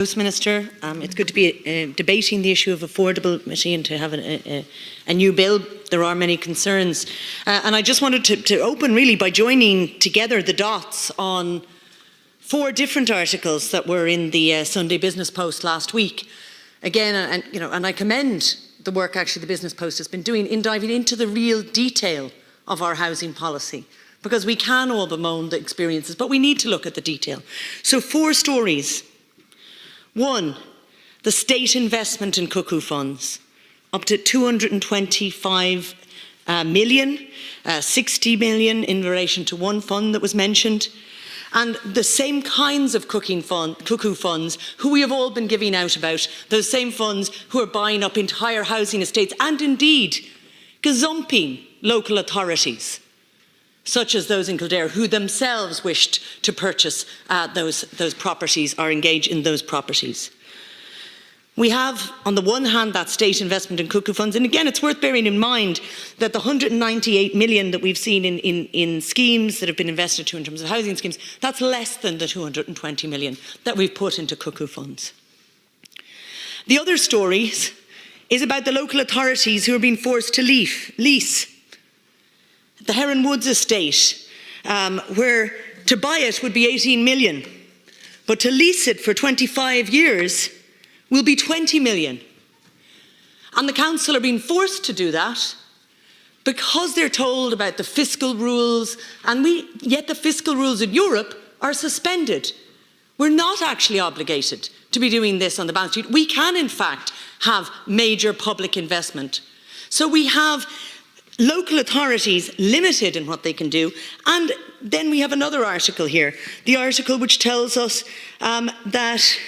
Minister. It's good to be debating the issue of affordability and to have a new bill. There are many concerns. And I just wanted to open really by joining together the dots on 4 different articles that were in the Sunday Business Post last week. Again, and I commend the work actually the Business Post has been doing in diving into the real detail of our housing policy, because we can all bemoan the experiences, but we need to look at the detail. So 4 stories. 1, the state investment in cuckoo funds, up to 225 million, 60 million in relation to one fund that was mentioned, and the same kinds of cuckoo funds who we have all been giving out about, those same funds who are buying up entire housing estates and indeed gazumping local authorities, such as those in Kildare, who themselves wished to purchase those properties or engage in those properties. We have, on the one hand, that state investment in cuckoo funds, and again, it's worth bearing in mind that the 198 million that we've seen in schemes that have been invested to in terms of housing schemes, that's less than the 220 million that we've put into cuckoo funds. The other story is about the local authorities who are being forced to lease the Heron Woods estate, where to buy it would be 18 million, but to lease it for 25 years will be 20 million. And the council are being forced to do that because they're told about the fiscal rules, and yet the fiscal rules in Europe are suspended. We're not actually obligated to be doing this on the balance sheet. We can, in fact, have major public investment. So we have local authorities limited in what they can do. And then we have another article here, the article which tells us that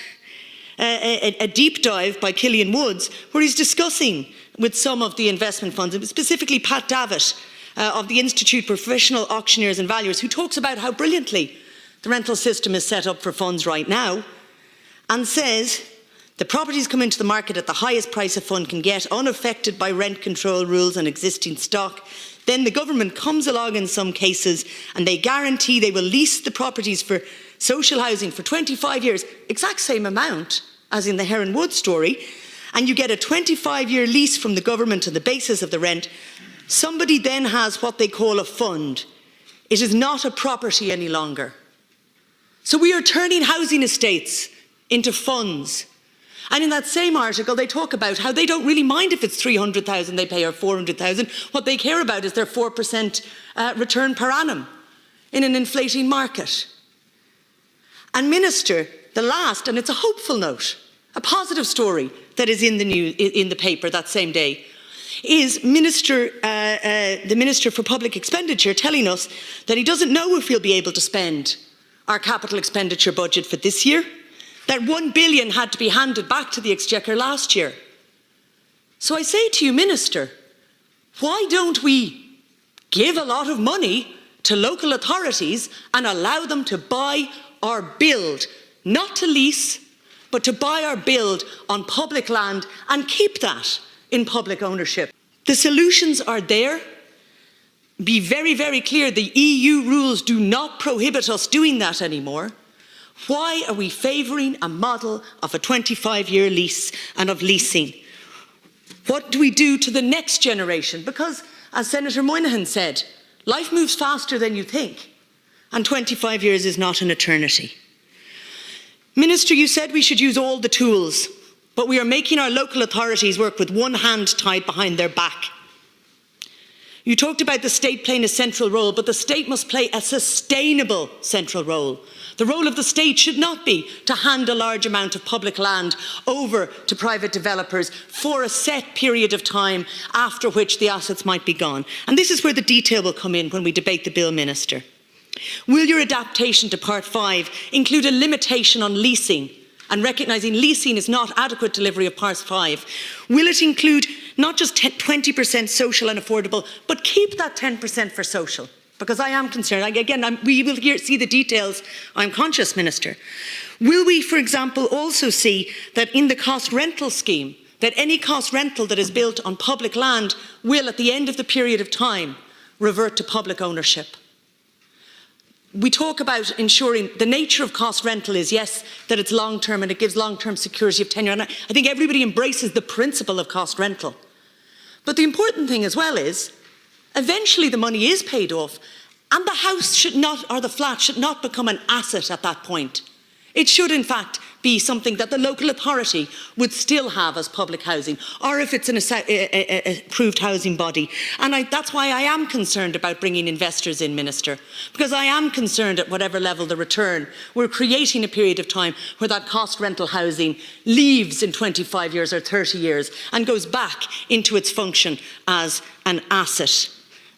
a deep dive by Killian Woods, where he's discussing with some of the investment funds, and specifically Pat Davitt of the Institute for Professional Auctioneers and Valuers, who talks about how brilliantly the rental system is set up for funds right now, and says the properties come into the market at the highest price a fund can get, unaffected by rent control rules and existing stock. Then the government comes along in some cases and they guarantee they will lease the properties for social housing for 25 years, exact same amount as in the Heron Woods story, and you get a 25-year lease from the government on the basis of the rent. Somebody then has what they call a fund. It is not a property any longer. So we are turning housing estates into funds. And in that same article, they talk about how they don't really mind if it's 300,000 they pay or 400,000. What they care about is their 4% return per annum in an inflating market. And Minister, the last, and it's a hopeful note, a positive story that is in the paper that same day, is the Minister for Public Expenditure telling us that he doesn't know if he'll be able to spend our capital expenditure budget for this year. That 1 billion had to be handed back to the Exchequer last year. So I say to you, Minister, why don't we give a lot of money to local authorities and allow them to buy or build, not to lease, but to buy or build on public land and keep that in public ownership? The solutions are there. Be very, very clear, the EU rules do not prohibit us doing that anymore. Why are we favouring a model of a 25-year lease and of leasing? What do we do to the next generation? Because, as Senator Moynihan said, life moves faster than you think, and 25 years is not an eternity. Minister, you said we should use all the tools, but we are making our local authorities work with one hand tied behind their back. You talked about the state playing a central role, but the state must play a sustainable central role. The role of the state should not be to hand a large amount of public land over to private developers for a set period of time, after which the assets might be gone. And this is where the detail will come in when we debate the bill, Minister. Will your adaptation to Part 5 include a limitation on leasing and recognising leasing is not adequate delivery of Part 5? Will it include not just 20% social and affordable, but keep that 10% for social? Because I am concerned. We will see the details, I'm conscious, Minister. Will we, for example, also see that in the cost rental scheme, that any cost rental that is built on public land will, at the end of the period of time, revert to public ownership? we talk about ensuring the nature of cost rental is, yes, that it's long-term and it gives long-term security of tenure. And I think everybody embraces the principle of cost rental. But the important thing as well is, eventually the money is paid off and the house should not, or the flat should not become an asset at that point. It should in fact be something that the local authority would still have as public housing, or if it's an approved housing body. And that's why I am concerned about bringing investors in, Minister, because I am concerned at whatever level the return, we're creating a period of time where that cost rental housing leaves in 25 years or 30 years and goes back into its function as an asset,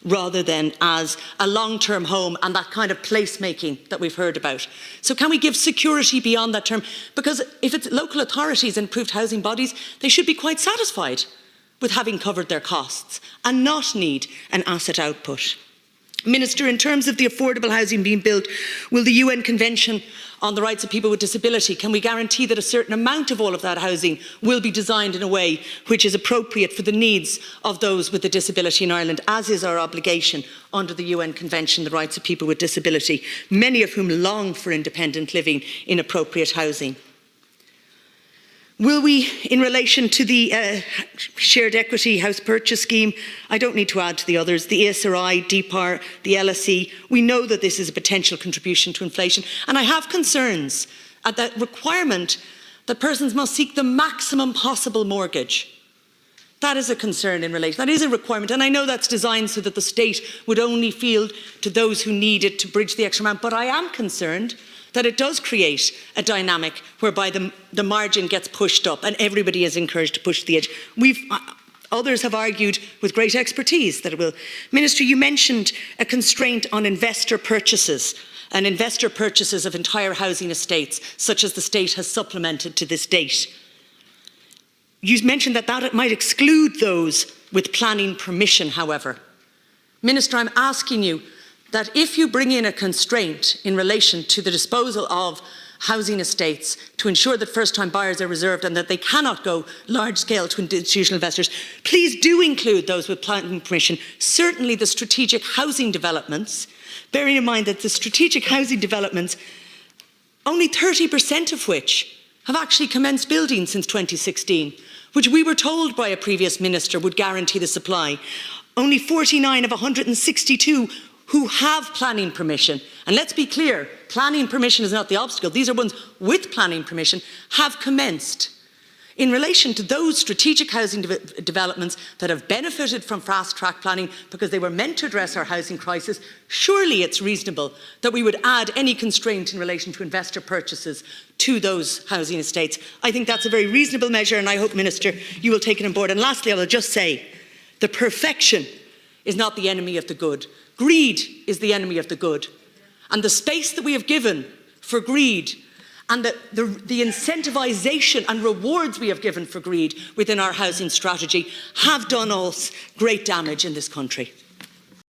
rather than as a long-term home and that kind of placemaking that we've heard about. So can we give security beyond that term? Because if it's local authorities and approved housing bodies, they should be quite satisfied with having covered their costs and not need an asset output. Minister, in terms of the affordable housing being built, will the UN Convention on the Rights of People with Disability, can we guarantee that a certain amount of all of that housing will be designed in a way which is appropriate for the needs of those with a disability in Ireland, as is our obligation under the UN Convention on the Rights of People with Disability, many of whom long for independent living in appropriate housing? Will we, in relation to the shared equity house purchase scheme, I don't need to add to the others, the ESRI, DPAR, the LSE, we know that this is a potential contribution to inflation. And I have concerns at that requirement that persons must seek the maximum possible mortgage. That is a concern in relation, that is a requirement. And I know that's designed so that the state would only field to those who need it to bridge the extra amount. But I am concerned that it does create a dynamic whereby the margin gets pushed up and everybody is encouraged to push the edge. Others have argued with great expertise that it will. Minister, you mentioned a constraint on investor purchases and investor purchases of entire housing estates, such as the state has supplemented to this date. You mentioned that that might exclude those with planning permission, however. Minister, I'm asking you, that if you bring in a constraint in relation to the disposal of housing estates to ensure that first-time buyers are reserved and that they cannot go large-scale to institutional investors, please do include those with planning permission, certainly the strategic housing developments, bearing in mind that the strategic housing developments, only 30% of which have actually commenced building since 2016, which we were told by a previous minister would guarantee the supply. Only 49 of 162 who have planning permission, and let's be clear, planning permission is not the obstacle, these are ones with planning permission, have commenced. In relation to those strategic housing developments that have benefited from fast-track planning because they were meant to address our housing crisis, surely it's reasonable that we would add any constraint in relation to investor purchases to those housing estates. I think that's a very reasonable measure, and I hope, Minister, you will take it on board. And lastly, I will just say, the perfection is not the enemy of the good. Greed is the enemy of the good. And the space that we have given for greed and the incentivisation and rewards we have given for greed within our housing strategy have done us great damage in this country.